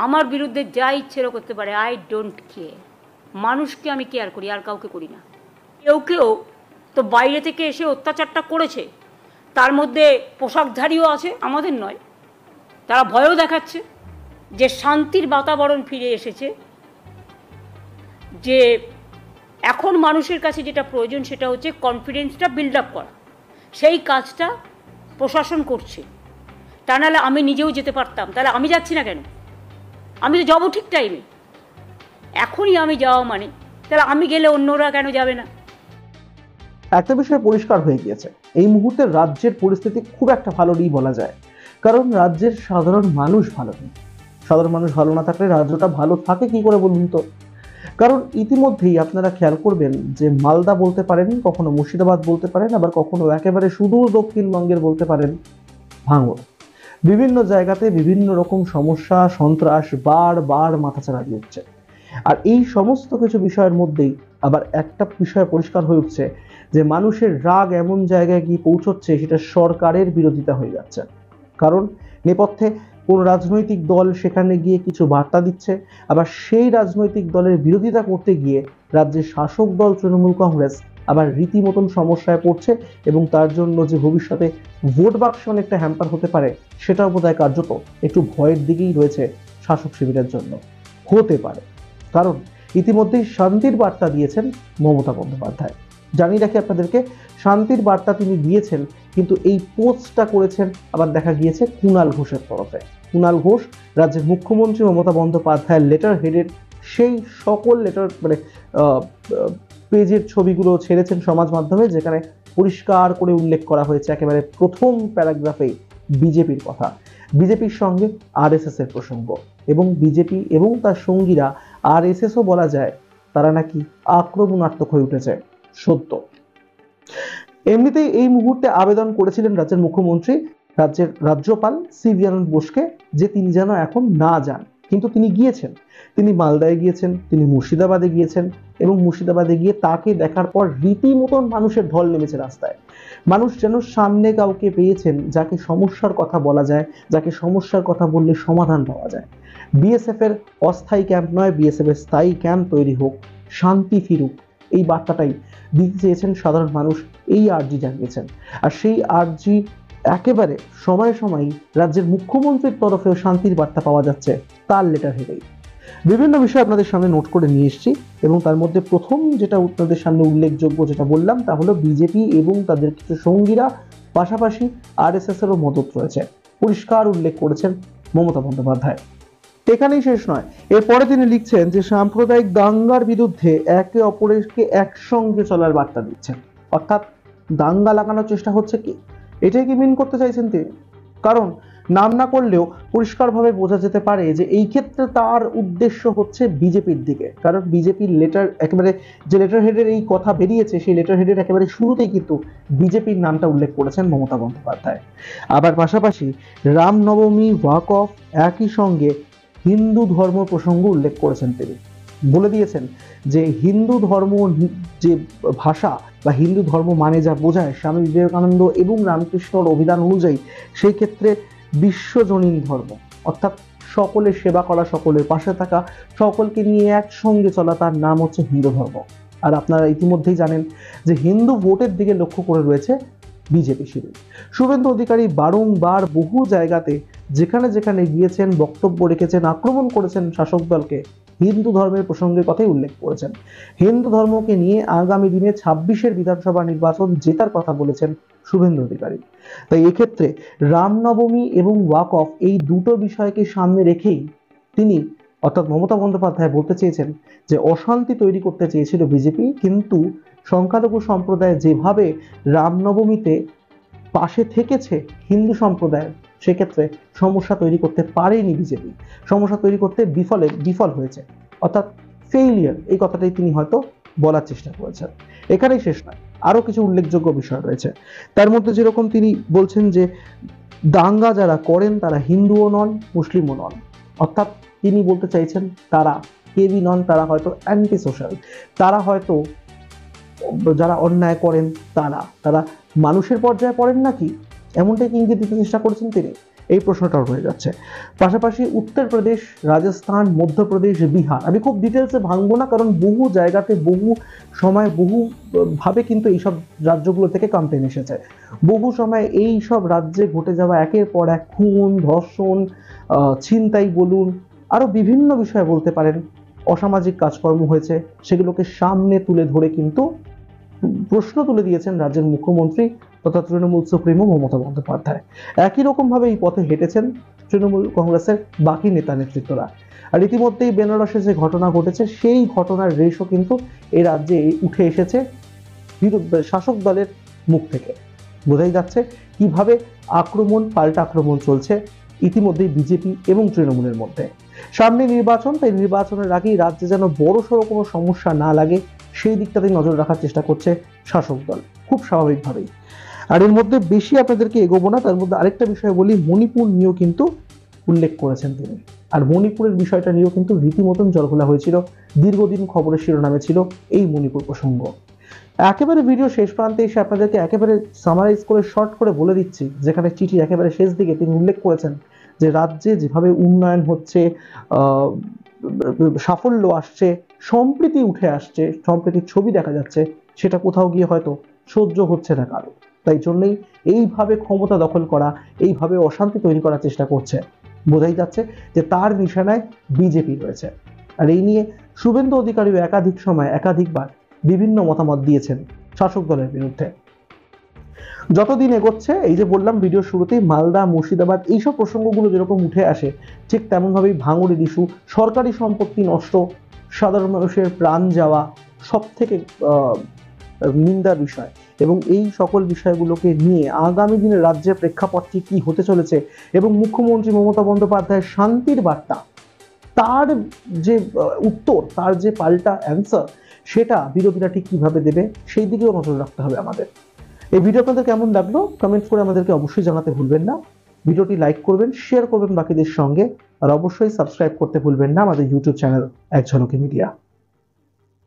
আমার বিরুদ্ধে যা ইচ্ছেরও করতে পারে, আই ডোন্ট কেয়ার। মানুষকে আমি কেয়ার করি, আর কাউকে করি না। কেউ কেউ তো বাইরে থেকে এসে অত্যাচারটা করেছে, তার মধ্যে পোশাকধারীও আছে, আমাদের নয়। তারা ভয়ও দেখাচ্ছে যে শান্তির বাতাবরণ ফিরে এসেছে, যে এখন মানুষের কাছে যেটা প্রয়োজন সেটা হচ্ছে কনফিডেন্সটা বিল্ড আপ করা। সেই কাজটা প্রশাসন করছে। তা নাহলে আমি নিজেও যেতে পারতাম, তাহলে আমি যাচ্ছি না কেন? আমি তো যাবো ঠিক টাইমে। এখনই আমি যাওয়া মানে তাহলে আমি গেলে অন্যরা কেন যাবে না? একটা বিষয় পরিষ্কার হয়ে গিয়েছে, এই মুহূর্তে রাজ্যের পরিস্থিতি খুব একটা ভালো নেই বলা যায়। কারণ রাজ্যের সাধারণ মানুষ ভালো নেই। সাধারণ মানুষ ভালো না থাকলে রাজ্যটা ভালো থাকে কি করে বলুন তো? কারণ ইতিমধ্যেই আপনারা খেয়াল করবেন যে মালদা বলতে পারেন, কখনো মুর্শিদাবাদ বলতে পারেন, আবার কখনো একেবারে সুদূর দক্ষিণবঙ্গের বলতে পারেন ভাঙড়, বিভিন্ন জায়গাতে বিভিন্ন রকম সমস্যা, সন্ত্রাস বারবার মাথাচাড়া দিয়ে উঠছে। আর এই সমস্ত কিছু বিষয়ের মধ্যেই আবার একটা বিষয় পরিষ্কার হয়ে উঠছে যে মানুষের রাগ এমন জায়গায় গিয়ে পৌঁছচ্ছে সেটা সরকারের বিরোধিতা হয়ে যাচ্ছে। কারণ নেপথ্যে কোন রাজনৈতিক দল সেখানে গিয়ে কিছু বার্তা দিচ্ছে, আবার সেই রাজনৈতিক দলের বিরোধিতা করতে গিয়ে রাজ্যের শাসক দল তৃণমূল কংগ্রেস আবার রীতিমতন সমস্যায় পড়ছে, এবং তার জন্য যে ভবিষ্যতে ভোট বাক্সে অনেকটা হ্যাম্পার হতে পারে সেটাও বোধহয় কার্যত একটু ভয়ের দিকেই রয়েছে শাসক শিবিরের জন্য। হতে পারে, কারণ ইতিমধ্যেই শান্তির বার্তা দিয়েছেন মমতা বন্দ্যোপাধ্যায়। জানিয়ে রাখি আপনাদেরকে, শান্তির বার্তা তিনি দিয়েছেন, কিন্তু এই পোস্টটা করেছেন আবার দেখা গিয়েছে কুণাল ঘোষের তরফে। কুণাল ঘোষ রাজ্যের মুখ্যমন্ত্রী মমতা বন্দ্যোপাধ্যায়ের লেটার হেডের সেই সকল লেটার পেজের ছবিগুলো ছেড়েছেন সমাজ মাধ্যমে, যেখানে পরিষ্কার করে উল্লেখ করা হয়েছে একেবারে প্রথম প্যারাগ্রাফেই বিজেপির কথা, বিজেপির সঙ্গে আরএসএস এর প্রসঙ্গ, এবং বিজেপি এবং তার সঙ্গীরা আরএসএসও বলা যায় তারা নাকি আক্রমণাত্মক হয়ে উঠেছে। সত্য। এমনিতেই এই মুহূর্তে আবেদন করেছিলেন রাজ্যের মুখ্যমন্ত্রী রাজ্যের রাজ্যপাল সিভি আনন্দ বোসকে যে তিনি যেন এখন না যান, কিন্তু তিনি গিয়েছেন। তিনি মালদায় গিয়েছেন, তিনি মুর্শিদাবাদে গিয়েছেন, এবং মুর্শিদাবাদে গিয়ে তাকে দেখার পর রীতিমতন মানুষের ঢল নেমেছে রাস্তায়। মানুষ যেন সামনে কাউকে পেয়েছেন যাকে সমস্যার কথা বলা যায়, যাকে সমস্যার কথা বললে সমাধান পাওয়া যায়। বিএসএফ এর অস্থায়ী ক্যাম্প নয়, বিএসএফ এর স্থায়ী ক্যাম্প তৈরি হোক, শান্তি ফিরুক, এই বার্তাটাই দিতে চেয়েছেন সাধারণ মানুষ। এই আর্জি জানিয়েছেন, আর সেই আর্জি একেবারে সময়ে সময়ই রাজ্যের মুখ্যমন্ত্রীর তরফেও শান্তির বার্তা পাওয়া যাচ্ছে তার লেটার হেডেই। বিভিন্ন বিষয় আপনাদের সামনে নোট করে নিয়ে এসেছি, এবং তার মধ্যে প্রথম যেটা আপনাদের সামনে উল্লেখযোগ্য যেটা বললাম তা হলো বিজেপি এবং তাদের কিছু সঙ্গীরা, পাশাপাশি আরএসএস এরও মদত রয়েছে, পরিষ্কার উল্লেখ করেছেন মমতা বন্দ্যোপাধ্যায়। এখানেই শেষ নয়, এরপরে তিনি লিখছেন যে সাম্প্রদায়িক দাঙ্গার বিরুদ্ধে একে অপরকে একসঙ্গে চলার বার্তা দিচ্ছেন। অর্থাৎ দাঙ্গা লাগানোর চেষ্টা হচ্ছে কি, এটাই কি মিন করতে চাইছেন তিনি? কারণ নাম না করলেও পরিষ্কারভাবে বোঝা যেতে পারে যে এই ক্ষেত্রে তার উদ্দেশ্য হচ্ছে বিজেপির দিকে। কারণ বিজেপির লেটার একেবারে যে লেটার হেডের এই কথা বেরিয়েছে, সেই লেটার হেডের একেবারে শুরুতেই কিন্তু বিজেপির নামটা উল্লেখ করেছেন মমতা বন্দ্যোপাধ্যায়। আবার পাশাপাশি রামনবমী, ওয়াক অফ, একই সঙ্গে হিন্দু ধর্ম প্রসঙ্গ উল্লেখ করেছেন তিনি। বলে দিয়েছেন যে হিন্দু ধর্ম যে ভাষা বা হিন্দু ধর্ম মানে যা বোঝায় স্বামী বিবেকানন্দ এবং রামকৃষ্ণর অভিধান অনুযায়ী, সেই ক্ষেত্রে বিশ্বজনীন ধর্ম, অর্থাৎ সকলের সেবা করা, সকলের পাশে থাকা, সকলকে নিয়ে একসঙ্গে চলা, তার নাম হচ্ছে হিন্দু ধর্ম। আর আপনারা ইতিমধ্যেই জানেন যে হিন্দু ভোটের দিকে লক্ষ্য করে রয়েছে বিজেপি শিবির। শুভেন্দু অধিকারী বারংবার বহু জায়গাতে যেখানে যেখানে গিয়েছেন, বক্তব্য রেখেছেন, আক্রমণ করেছেন শাসক দলকে, হিন্দু ধর্মের প্রসঙ্গের কথাই উল্লেখ করেছেন। হিন্দু ধর্মকে নিয়ে আগামী দিনে 26-এর বিধানসভা নির্বাচন জেতার কথা বলেছেন শুভেন্দু অধিকারী। তাই এক্ষেত্রে রামনবমী এবং ওয়াক অফ, এই দুটো বিষয়কে সামনে রেখেই তিনি অর্থাৎ মমতা বন্দ্যোপাধ্যায় বলতে চেয়েছেন যে অশান্তি তৈরি করতে চেয়েছিল বিজেপি, কিন্তু সংখ্যালঘু সম্প্রদায় যেভাবে রামনবমীতে পাশে থেকেছে হিন্দু সম্প্রদায়ের, সেক্ষেত্রে সমস্যা তৈরি করতে পারেনি বিজেপি, সমস্যা তৈরি করতে বিফল হয়েছে, অর্থাৎ ফেইলিয়ার, এই কথাটাই তিনি হয়তো বলার চেষ্টা করেছেন। এখানেই শেষ নয়, আরো কিছু উল্লেখযোগ্য বিষয় রয়েছে। তার মধ্যে যেরকম তিনি বলছেন যে দাঙ্গা যারা করেন তারা হিন্দুও নন, মুসলিমও নন, অর্থাৎ তিনি বলতে চাইছেন তারা কেবি নন, তারা হয়তো অ্যান্টি সোশ্যাল, তারা হয়তো যারা অন্যায় করেন তারা মানুষের পর্যায়ে পড়েন নাকি, এমনটাই ইঙ্গিত দিতে চেষ্টা করেছেন তিনি। এই প্রশ্নটাও রয়ে যাচ্ছে। পাশাপাশি উত্তরপ্রদেশ, রাজস্থান, মধ্যপ্রদেশ, বিহার, আমি খুব ডিটেলসে ভাঙবো না, কারণ বহু জায়গাতে বহু সময় বহু ভাবে কিন্তু এইসব রাজ্যগুলো থেকে কমপ্লেন এসেছে। বহু সময় এই সব রাজ্যে ঘটে যাওয়া একের পর এক খুন, ধর্ষণ, ছিনতাই বলুন, আরো বিভিন্ন বিষয় বলতে পারেন, অসামাজিক কাজকর্ম হয়েছে, সেগুলোকে সামনে তুলে ধরে কিন্তু প্রশ্ন তুলে দিয়েছেন রাজ্যের মুখ্যমন্ত্রী তথা তৃণমূল সুপ্রিমো মমতা বন্দ্যোপাধ্যায়। একই রকম ভাবে এই পথে হেঁটেছেন তৃণমূল কংগ্রেসের বাকি নেতা নেতৃত্বরা। আর ইতিমধ্যেই বেনারসে যে ঘটনা ঘটেছে, সেই ঘটনার রেশও কিন্তু এই রাজ্যে উঠে এসেছে শাসক দলের মুখ থেকে। বোঝাই যাচ্ছে কিভাবে আক্রমণ, পাল্টা আক্রমণ চলছে ইতিমধ্যেই বিজেপি এবং তৃণমূলের মধ্যে। সামনে নির্বাচন, তাই নির্বাচনের আগেই রাজ্যে যেন বড়সড় কোনো সমস্যা না লাগে সেই দিকটাতে নজর রাখার চেষ্টা করছে শাসক দল, খুব স্বাভাবিকভাবেই। আর এর মধ্যে বেশি আপনাদেরকে এগোবো না, তার মধ্যে আরেকটা বিষয় বলি, মণিপুর নিয়েও কিন্তু উল্লেখ করেছেন তিনি। আর মণিপুরের বিষয়টা নিয়েও কিন্তু রীতিমতন জলঘোলা হয়েছিল, দীর্ঘদিন খবরের শিরোনামে ছিল এই মণিপুর প্রসঙ্গ। একেবারে ভিডিও শেষ প্রান্তে এসে আপনাদেরকে একেবারে সামারাইজ করে শর্ট করে বলে দিচ্ছি, যেখানে চিঠির একেবারে শেষ দিকে তিনি উল্লেখ করেছেন যে রাজ্যে যেভাবে উন্নয়ন হচ্ছে, সাফল্য আসছে, সম্প্রীতি উঠে আসছে, সম্প্রীতির ছবি দেখা যাচ্ছে, সেটা কোথাও গিয়ে হয়তো সহ্য হচ্ছে না কারো। তাই জন্যই এইভাবে ক্ষমতা দখল করা, এইভাবে অশান্তি তৈরি করার চেষ্টা করছে। বোঝাই যাচ্ছে যে তার নিশানায় বিজেপি রয়েছে। আর এই নিয়ে শুভেন্দু অধিকারীও একাধিক সময় একাধিকবার বিভিন্ন মতামত দিয়েছেন শাসক দলের বিরুদ্ধে। যতদিন এগোচ্ছে, এই যে বললাম ভিডিও শুরুতেই, মালদা, মুর্শিদাবাদ এইসব প্রসঙ্গগুলো যেরকম উঠে আসে, ঠিক তেমনভাবেই ভাঙড়ের ইস্যু, সরকারি সম্পত্তি নষ্ট, সাধারণ মানুষের প্রাণ যাওয়া সব থেকে নিন্দার বিষয়। এবং এই সকল বিষয়গুলোকে নিয়ে আগামী দিনে রাজ্যের প্রেক্ষাপটটি কি হতে চলেছে এবং মুখ্যমন্ত্রী মমতা বন্দ্যোপাধ্যায়ের শান্তির বার্তা, তার যে উত্তর, তার যে পাল্টা অ্যান্সার, সেটা বিরোধীরা ঠিক কিভাবে দেবে সেই দিকেও নজর রাখতে হবে আমাদের। এই ভিডিও আপনাদের কেমন লাগলো কমেন্ট করে আমাদেরকে অবশ্যই জানাতে ভুলবেন না। ভিডিওটি লাইক করবেন, শেয়ার করবেন বাকিদের সঙ্গে, আর অবশ্যই সাবস্ক্রাইব করতে ভুলবেন না আমাদের ইউটিউব চ্যানেল এক ঝলকে মিডিয়া।